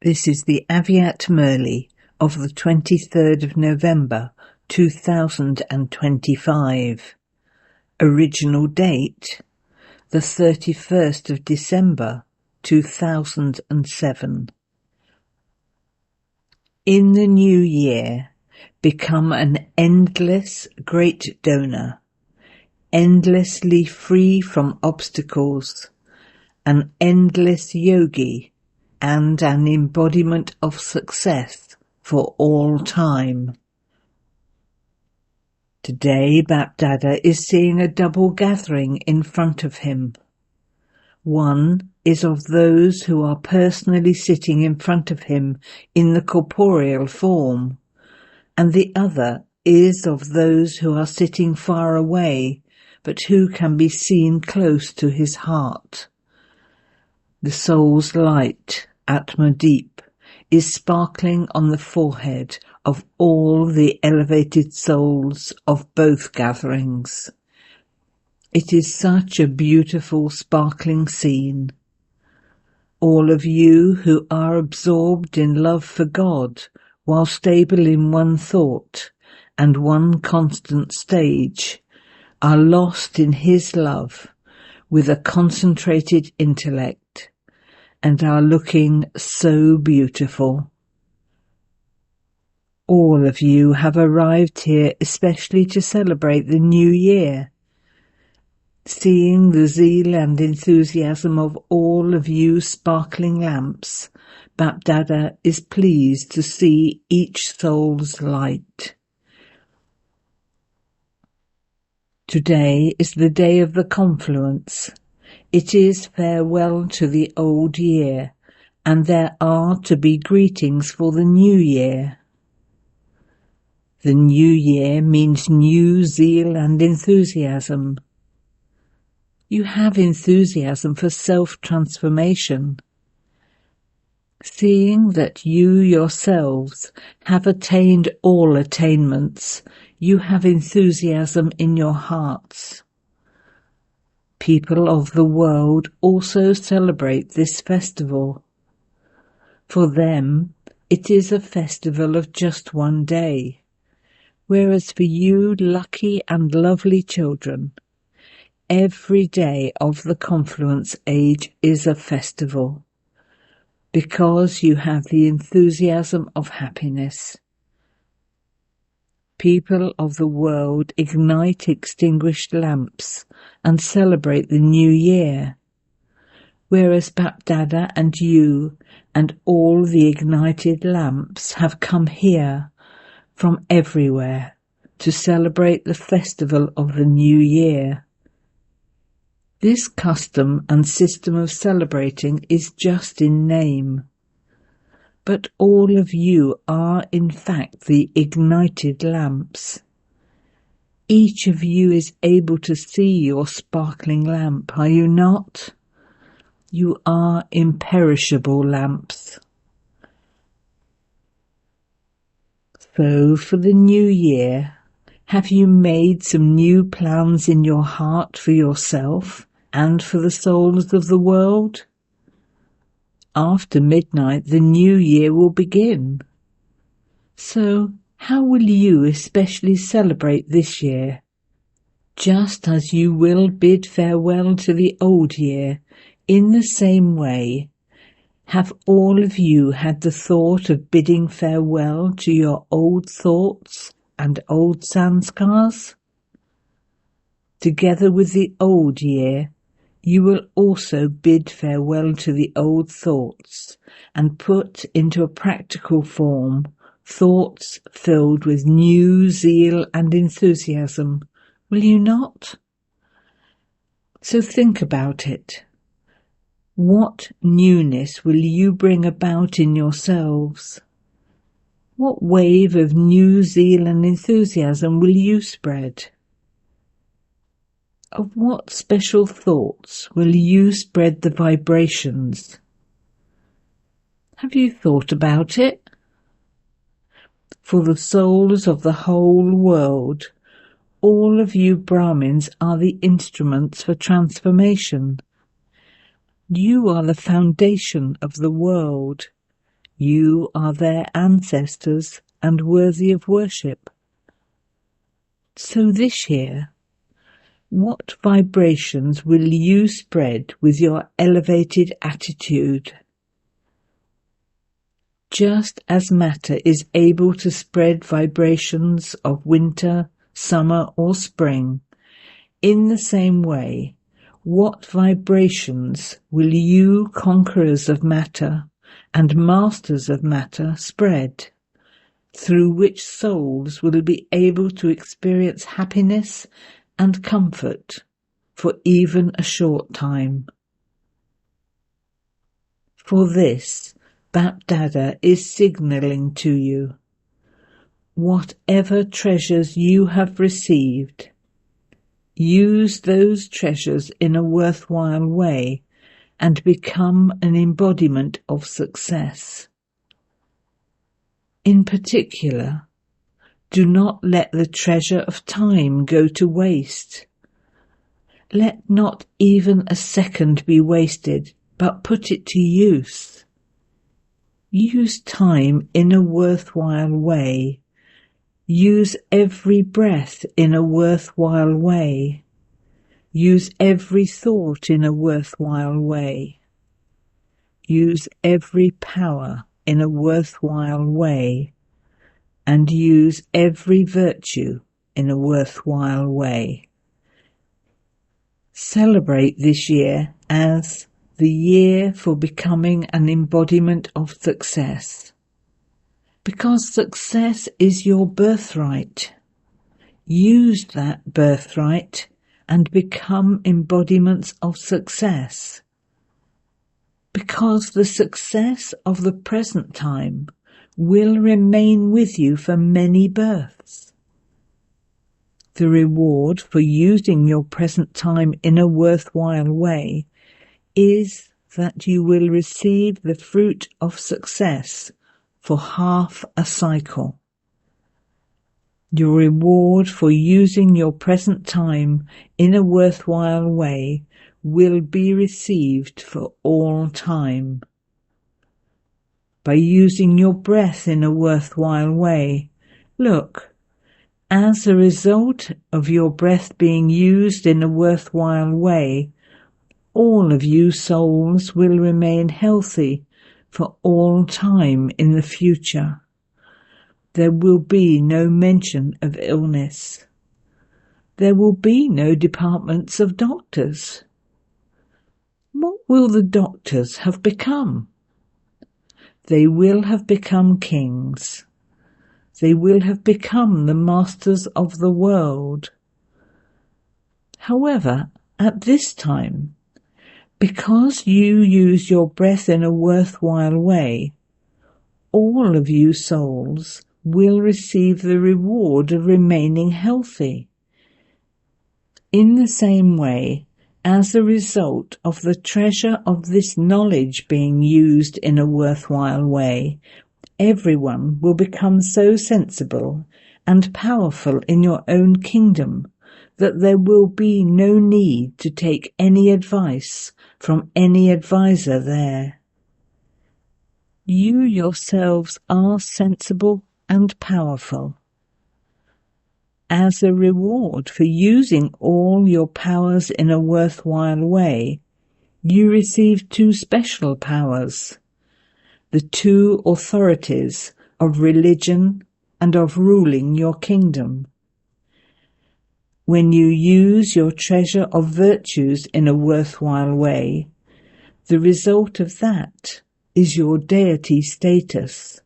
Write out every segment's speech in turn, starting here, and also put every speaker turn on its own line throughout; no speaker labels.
This is the English Murli of the 23rd of November 2025. Original date the 31st of December 2007. In the new year, become an endless great donor, endlessly free from obstacles, an endless yogi, and an embodiment of success for all time. Today, Bapdada is seeing a double gathering in front of him. One is of those who are personally sitting in front of him in the corporeal form, and the other is of those who are sitting far away, but who can be seen close to his heart. The soul's light, Atma Deep, is sparkling on the forehead of all the elevated souls of both gatherings. It is such a beautiful, sparkling scene. All of you who are absorbed in love for God, while stable in one thought and one constant stage, are lost in His love with a concentrated intellect, and are looking so beautiful. All of you have arrived here especially to celebrate the new year. Seeing the zeal and enthusiasm of all of you sparkling lamps, Bapdada is pleased to see each soul's light. Today is the day of the confluence. It is farewell to the old year, and there are to be greetings for the new year. The new year means new zeal and enthusiasm. You have enthusiasm for self-transformation. Seeing that you yourselves have attained all attainments, you have enthusiasm in your hearts. People of the world also celebrate this festival. For them, it is a festival of just one day, whereas for you lucky and lovely children, every day of the confluence age is a festival, because you have the enthusiasm of happiness. People of the world ignite extinguished lamps and celebrate the new year, whereas Bapdada and you and all the ignited lamps have come here from everywhere to celebrate the festival of the new year. This custom and system of celebrating is just in name, but all of you are in fact the ignited lamps. Each of you is able to see your sparkling lamp, are you not? You are imperishable lamps. So for the new year, have you made some new plans in your heart for yourself and for the souls of the world? After midnight, the new year will begin. So, how will you especially celebrate this year? Just as you will bid farewell to the old year, in the same way, have all of you had the thought of bidding farewell to your old thoughts and old sanskars? Together with the old year, you will also bid farewell to the old thoughts and put into a practical form thoughts filled with new zeal and enthusiasm, will you not? So think about it. What newness will you bring about in yourselves? What wave of new zeal and enthusiasm will you spread? Of what special thoughts will you spread the vibrations? Have you thought about it? For the souls of the whole world, all of you Brahmins are the instruments for transformation. You are the foundation of the world. You are their ancestors and worthy of worship. So this year, what vibrations will you spread with your elevated attitude? Just as matter is able to spread vibrations of winter, summer, or spring, in the same way, what vibrations will you, conquerors of matter and masters of matter, spread, through which souls will be able to experience happiness and comfort for even a short time? For this, Bap Dada is signaling to you, whatever treasures you have received, use those treasures in a worthwhile way and become an embodiment of success. In particular, do not let the treasure of time go to waste. Let not even a second be wasted, but put it to use. Use time in a worthwhile way. Use every breath in a worthwhile way. Use every thought in a worthwhile way. Use every power in a worthwhile way. And use every virtue in a worthwhile way. Celebrate this year as the year for becoming an embodiment of success. Because success is your birthright. Use that birthright and become embodiments of success. Because the success of the present time will remain with you for many births. The reward for using your present time in a worthwhile way is that you will receive the fruit of success for half a cycle. Your reward for using your present time in a worthwhile way will be received for all time. By using your breath in a worthwhile way, look, as a result of your breath being used in a worthwhile way, all of you souls will remain healthy for all time in the future. There will be no mention of illness. There will be no departments of doctors. What will the doctors have become? They will have become kings. They will have become the masters of the world. However, at this time, because you use your breath in a worthwhile way, all of you souls will receive the reward of remaining healthy. In the same way, as a result of the treasure of this knowledge being used in a worthwhile way, everyone will become so sensible and powerful in your own kingdom that there will be no need to take any advice from any advisor there. You yourselves are sensible and powerful. As a reward for using all your powers in a worthwhile way, you receive two special powers, the two authorities of religion and of ruling your kingdom. When you use your treasure of virtues in a worthwhile way, the result of that is your deity status,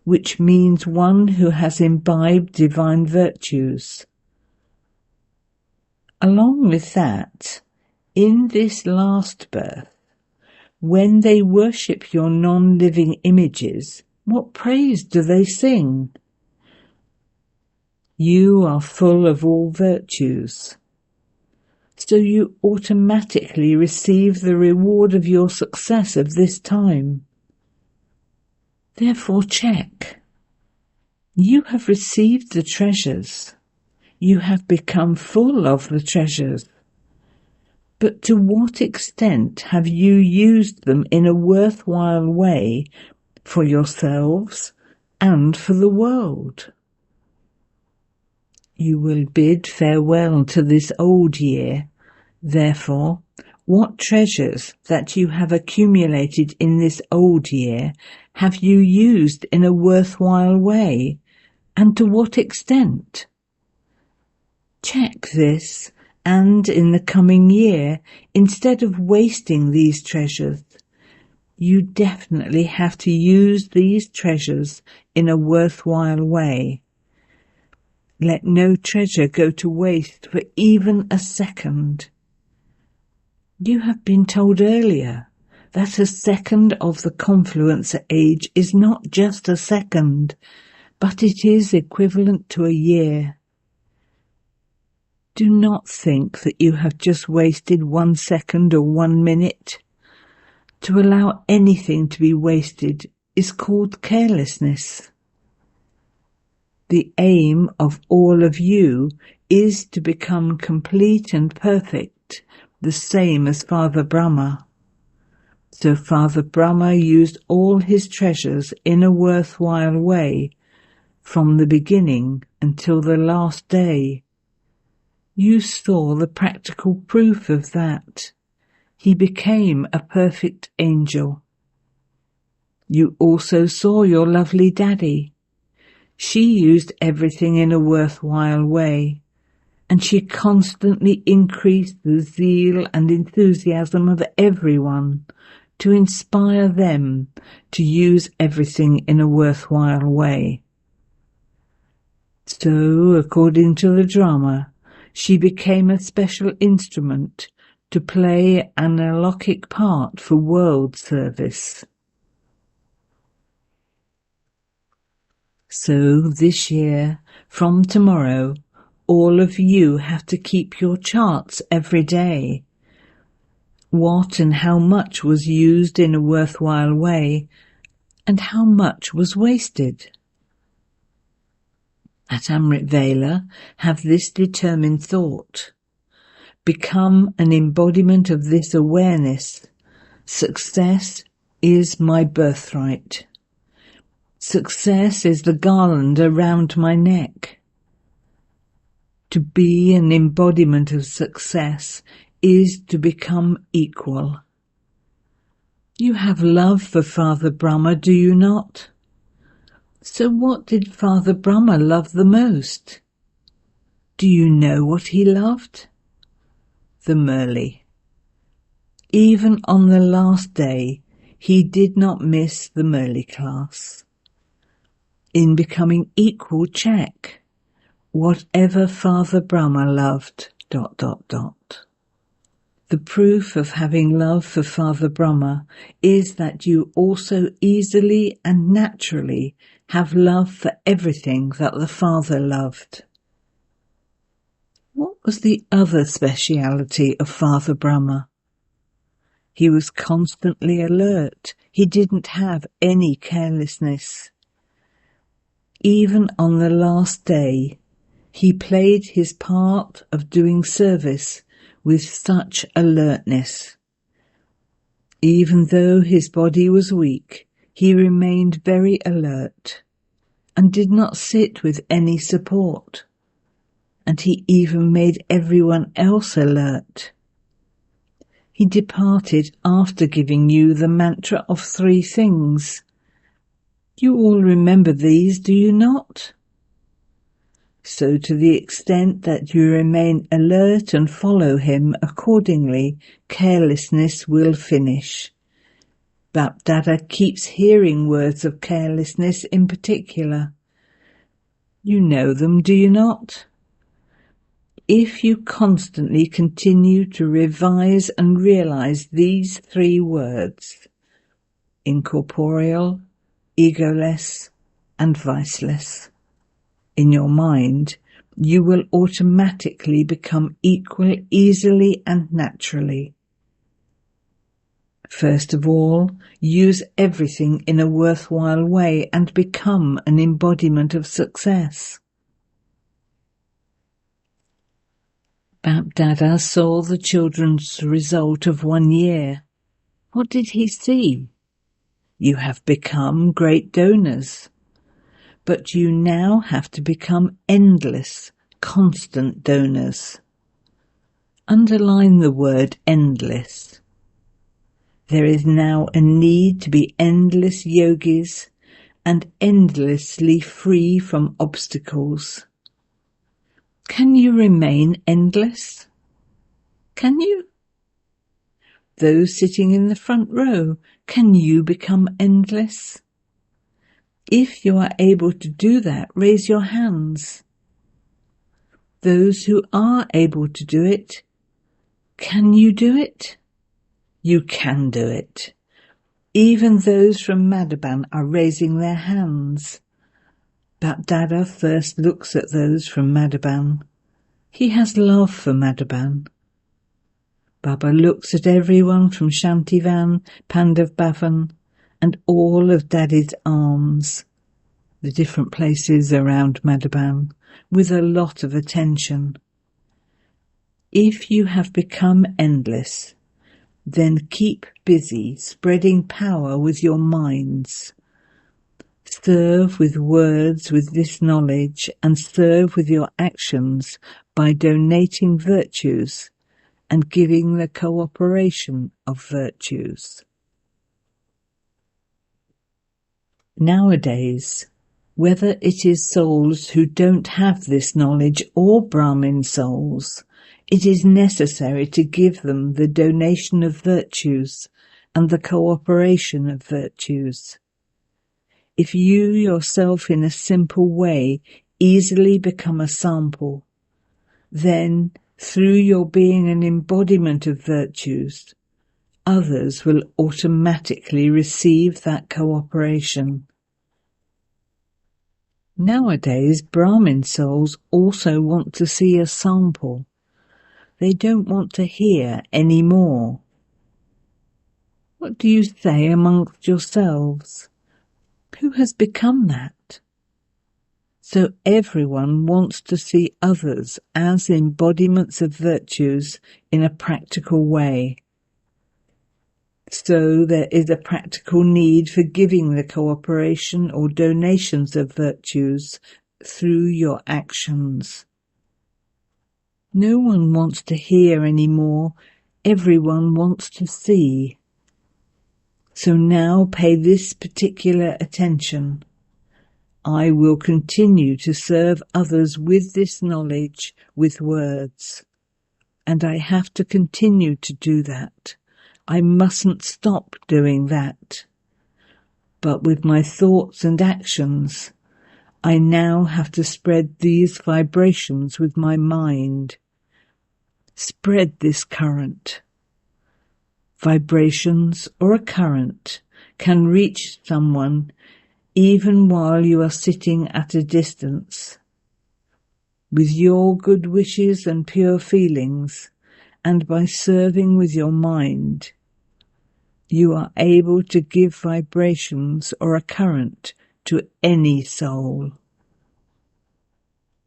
which means one who has imbibed divine virtues. Along with that, in this last birth, when they worship your non-living images, what praise do they sing? You are full of all virtues, so you automatically receive the reward of your success of this time. Therefore check. You have received the treasures. You have become full of the treasures. But to what extent have you used them in a worthwhile way for yourselves and for the world. You will bid farewell to this old year. Therefore, what treasures that you have accumulated in this old year have you used in a worthwhile way, and to what extent? Check this, and in the coming year, instead of wasting these treasures, you definitely have to use these treasures in a worthwhile way. Let no treasure go to waste for even a second. You have been told earlier that a second of the confluence age is not just a second, but it is equivalent to a year. Do not think that you have just wasted 1 second or 1 minute. To allow anything to be wasted is called carelessness. The aim of all of you is to become complete and perfect, the same as Father Brahma. So Father Brahma used all his treasures in a worthwhile way, from the beginning until the last day. You saw the practical proof of that. He became a perfect angel. You also saw your lovely daddy. She used everything in a worthwhile way, and she constantly increased the zeal and enthusiasm of everyone to inspire them to use everything in a worthwhile way. So, according to the drama, she became a special instrument to play an alokhic part for world service. So this year, from tomorrow, all of you have to keep your charts every day. What and how much was used in a worthwhile way, and how much was wasted. At Amrit Vela, have this determined thought. Become an embodiment of this awareness. Success is my birthright. Success is the garland around my neck. To be an embodiment of success is to become equal. You have love for Father Brahma, do you not? So what did Father Brahma love the most? Do you know what he loved? The Murli. Even on the last day, he did not miss the Murli class. In becoming equal, check. Whatever Father Brahma loved, ... The proof of having love for Father Brahma is that you also easily and naturally have love for everything that the Father loved. What was the other speciality of Father Brahma? He was constantly alert. He didn't have any carelessness. Even on the last day, he played his part of doing service with such alertness. Even though his body was weak, he remained very alert and did not sit with any support. And he even made everyone else alert. He departed after giving you the mantra of 3 things. You all remember these, do you not? So to the extent that you remain alert and follow him accordingly, carelessness will finish. Bapdada keeps hearing words of carelessness in particular. You know them, do you not? If you constantly continue to revise and realize these 3 words, incorporeal, egoless, and viceless, in your mind, you will automatically become equal easily and naturally. First of all, use everything in a worthwhile way and become an embodiment of success. Bapdada saw the children's result of 1 year. What did he see? You have become great donors, but you now have to become endless, constant donors. Underline the word endless. There is now a need to be endless yogis and endlessly free from obstacles. Can you remain endless? Can you? Those sitting in the front row, can you become endless? If you are able to do that, raise your hands. Those who are able to do it, can you do it? You can do it. Even those from Madhaban are raising their hands. Bapdada first looks at those from Madhaban. He has love for Madhaban. Baba looks at everyone from Shantivan, Pandav Bhavan, and all of Daddy's arms, the different places around Madhaban, with a lot of attention. If you have become endless, then keep busy spreading power with your minds. Serve with words with this knowledge and serve with your actions by donating virtues and giving the cooperation of virtues. Nowadays, whether it is souls who don't have this knowledge or Brahmin souls, it is necessary to give them the donation of virtues and the cooperation of virtues. If you yourself in a simple way easily become a sample, then through your being an embodiment of virtues, others will automatically receive that cooperation. Nowadays, Brahmin souls also want to see a sample. They don't want to hear any more. What do you say amongst yourselves? Who has become that? So everyone wants to see others as embodiments of virtues in a practical way. So there is a practical need for giving the cooperation or donations of virtues through your actions. No one wants to hear anymore. Everyone wants to see. So now pay this particular attention. I will continue to serve others with this knowledge, with words. And I have to continue to do that. I mustn't stop doing that. But with my thoughts and actions, I now have to spread these vibrations with my mind. Spread this current. Vibrations or a current can reach someone even while you are sitting at a distance. With your good wishes and pure feelings, and by serving with your mind, you are able to give vibrations or a current to any soul.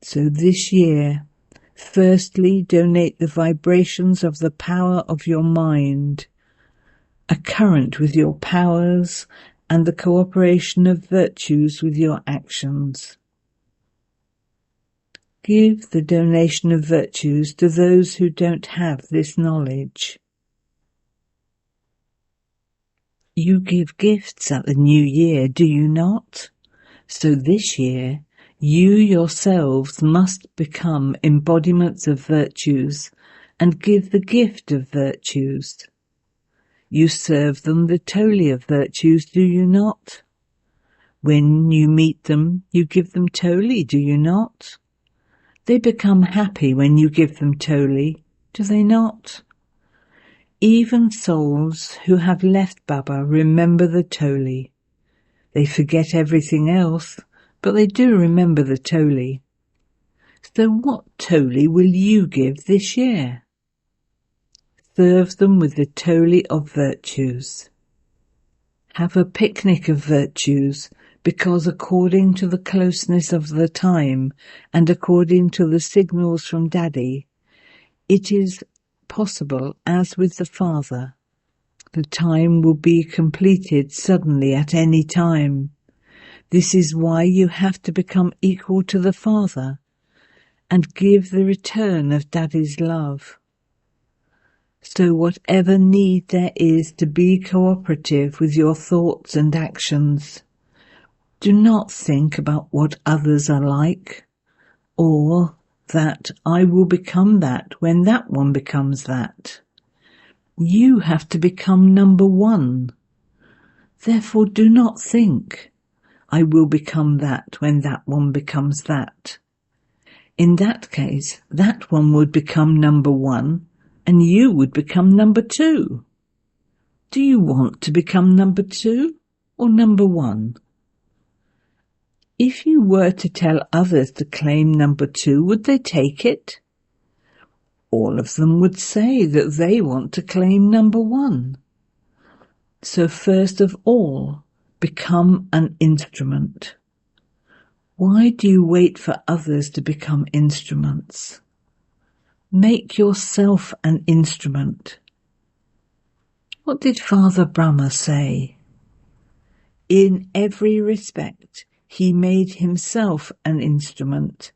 So this year, firstly, donate the vibrations of the power of your mind, a current with your powers, and the cooperation of virtues with your actions. Give the donation of virtues to those who don't have this knowledge. You give gifts at the new year, do you not? So this year, you yourselves must become embodiments of virtues and give the gift of virtues. You serve them the toli of virtues, do you not? When you meet them, you give them toli, do you not? They become happy when you give them toli, do they not? Even souls who have left Baba remember the toli. They forget everything else, but they do remember the toli. So what toli will you give this year? Serve them with the toli of virtues. Have a picnic of virtues, because according to the closeness of the time and according to the signals from Daddy, it is possible, as with the Father, The time will be completed suddenly at any time. This is why you have to become equal to the Father and give the return of Daddy's love. So whatever need there is to be cooperative with your thoughts and actions, do not think about what others are like, or that I will become that when that one becomes that. You have to become number one. Therefore do not think, I will become that when that one becomes that. In that case, that one would become number one and you would become number two. Do you want to become number two or number one? If you were to tell others to claim number two, would they take it? All of them would say that they want to claim number one. So first of all, become an instrument. Why do you wait for others to become instruments? Make yourself an instrument. What did Father Brahma say? In every respect, he made himself an instrument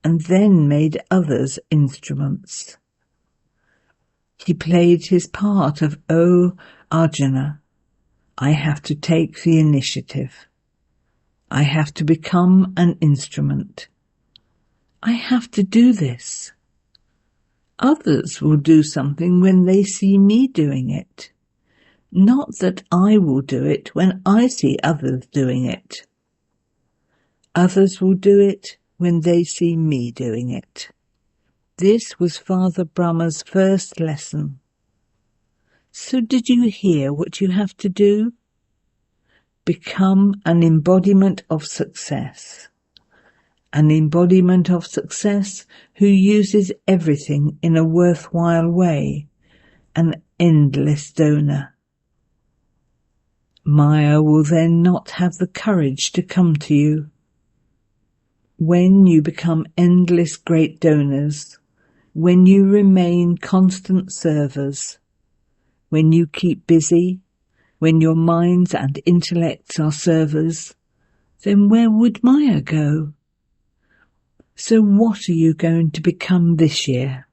and then made others instruments. He played his part of, "O Arjuna, I have to take the initiative. I have to become an instrument. I have to do this. Others will do something when they see me doing it. Not that I will do it when I see others doing it. Others will do it when they see me doing it." This was Father Brahma's first lesson. So did you hear what you have to do? Become an embodiment of success. An embodiment of success who uses everything in a worthwhile way, an endless donor. Maya will then not have the courage to come to you. When you become endless great donors, when you remain constant servers, when you keep busy, when your minds and intellects are servers, then where would Maya go? So what are you going to become this year?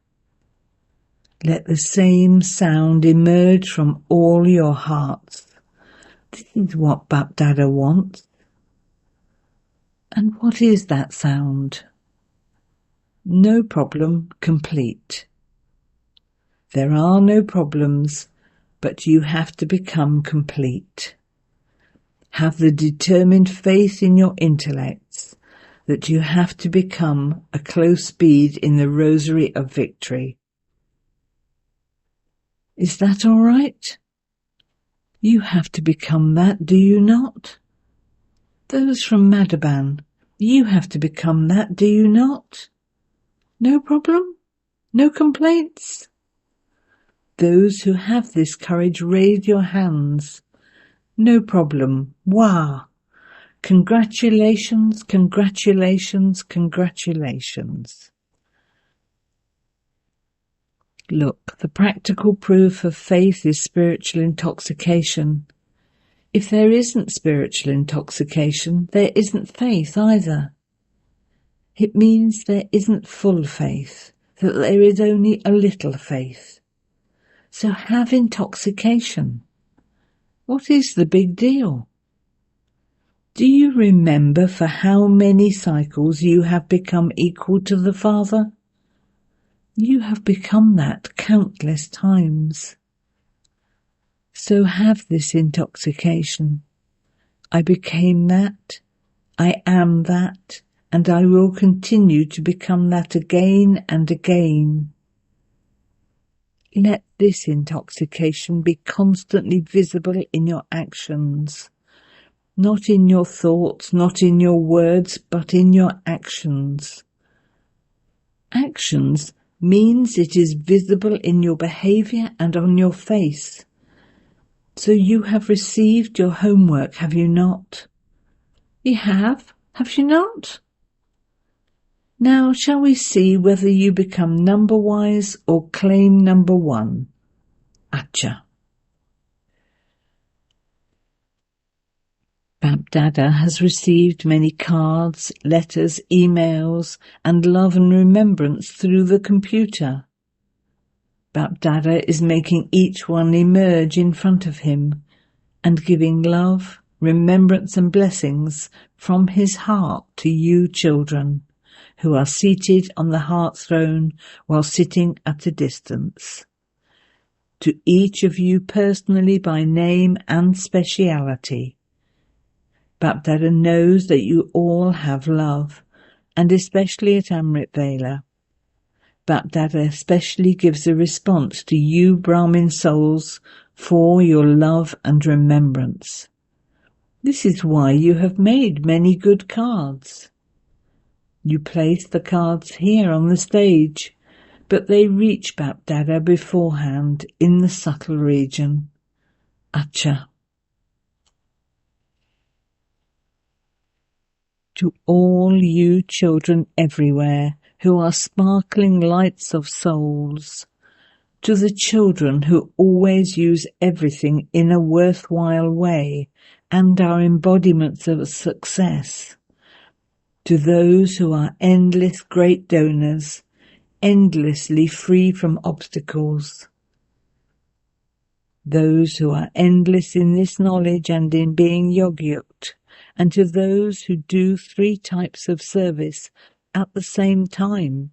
Let the same sound emerge from all your hearts. This is what Bap Dada wants. And what is that sound? No problem, complete. There are no problems, but you have to become complete. Have the determined faith in your intellects that you have to become a close bead in the rosary of victory. Is that all right? You have to become that, do you not? Those from Madhaban, you have to become that, do you not? No problem? No complaints? Those who have this courage, raise your hands. No problem. Wow. Congratulations, congratulations, congratulations. Look, the practical proof of faith is spiritual intoxication. If there isn't spiritual intoxication, there isn't faith either. It means there isn't full faith, that there is only a little faith. So have intoxication. What is the big deal? Do you remember for how many cycles you have become equal to the Father? You have become that countless times. So have this intoxication. I became that, I am that, and I will continue to become that again and again. Let this intoxication be constantly visible in your actions. Not in your thoughts, not in your words, but in your actions. Actions means it is visible in your behaviour and on your face. So you have received your homework, have you not? You have you not? Now shall we see whether you become number-wise or claim number one? Acha. Dada has received many cards, letters, emails, and love and remembrance through the computer. Dada is making each one emerge in front of him and giving love, remembrance and blessings from his heart to you children who are seated on the heart throne while sitting at a distance. To each of you personally by name and speciality. Dada knows that you all have love, and especially at Amrit Vela. Dada especially gives a response to you Brahmin souls for your love and remembrance. This is why you have made many good cards. You place the cards here on the stage, but they reach Dada beforehand in the subtle region. Acha. To all you children everywhere who are sparkling lights of souls, to the children who always use everything in a worthwhile way and are embodiments of success, to those who are endless great donors, endlessly free from obstacles, those who are endless in this knowledge and in being yogyuked, and to those who do 3 types of service at the same time,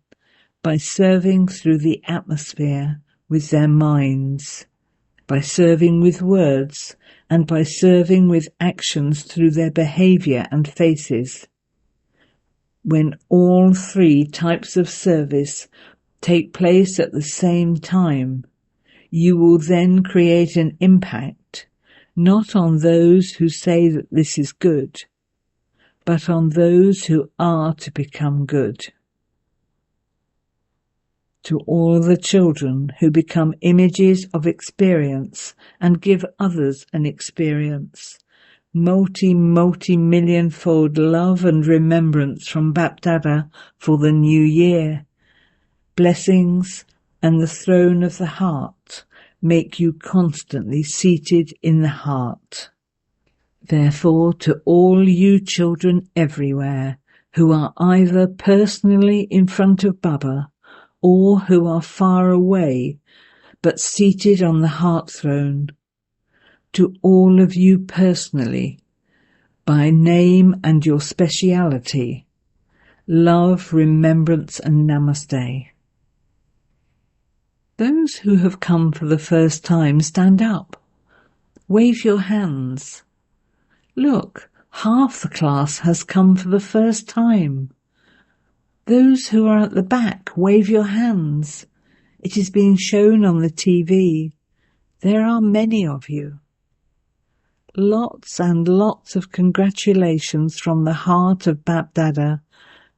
by serving through the atmosphere with their minds, by serving with words, and by serving with actions through their behavior and faces. When all 3 types of service take place at the same time, you will then create an impact, not on those who say that this is good, but on those who are to become good. To all the children who become images of experience and give others an experience, multi-millionfold love and remembrance from Dada for the new year. Blessings and the throne of the heart make you constantly seated in the heart. Therefore, to all you children everywhere who are either personally in front of Baba or who are far away but seated on the heart throne, to all of you personally, by name and your speciality, love, remembrance and namaste. Those who have come for the first time, stand up. Wave your hands. Look, half the class has come for the first time. Those who are at the back, wave your hands. It is being shown on the TV. There are many of you. Lots and lots of congratulations from the heart of Dada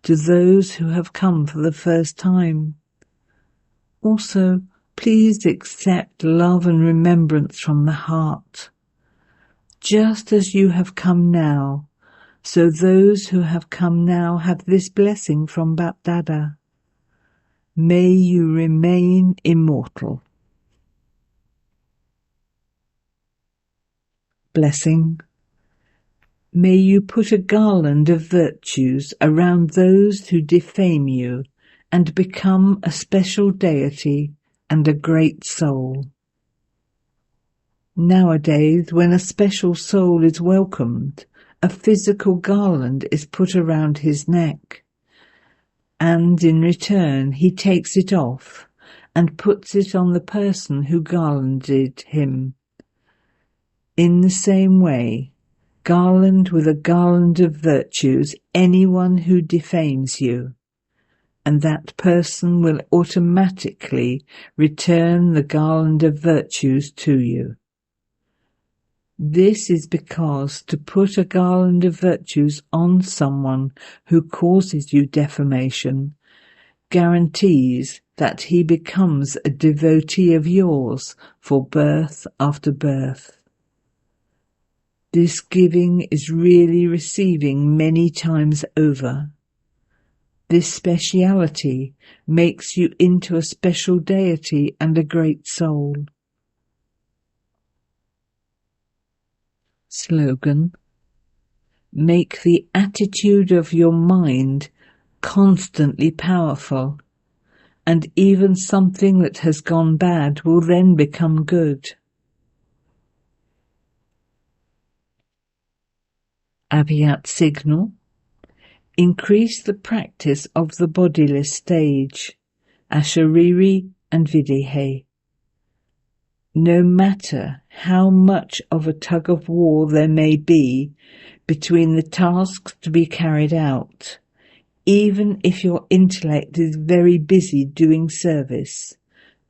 to those who have come for the first time. Also, please accept love and remembrance from the heart. Just as you have come now, so those who have come now have this blessing from Dada. May you remain immortal. Blessing. May you put a garland of virtues around those who defame you and become a special deity and a great soul. Nowadays, when a special soul is welcomed, a physical garland is put around his neck, and in return he takes it off and puts it on the person who garlanded him. In the same way, garland with a garland of virtues anyone who defames you, and that person will automatically return the garland of virtues to you. This is because to put a garland of virtues on someone who causes you defamation guarantees that he becomes a devotee of yours for birth after birth. This giving is really receiving many times over. This speciality makes you into a special deity and a great soul. Slogan. Make the attitude of your mind constantly powerful, and even something that has gone bad will then become good. Abhiyat signal. Increase the practice of the bodiless stage, Ashariri and Videhe. No matter how much of a tug of war there may be between the tasks to be carried out, even if your intellect is very busy doing service,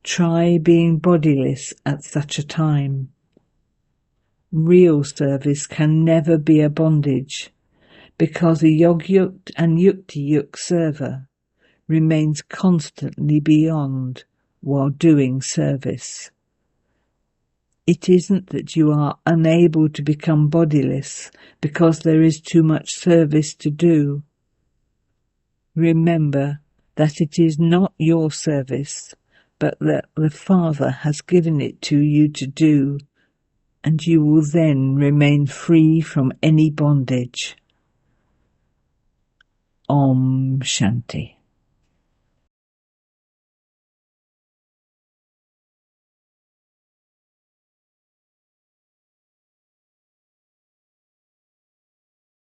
try being bodiless at such a time. Real service can never be a bondage, because a Yogyukt and Yukti-Yuk server remains constantly beyond while doing service. It isn't that you are unable to become bodiless because there is too much service to do. Remember that it is not your service, but that the Father has given it to you to do, and you will then remain free from any bondage. Om Shanti.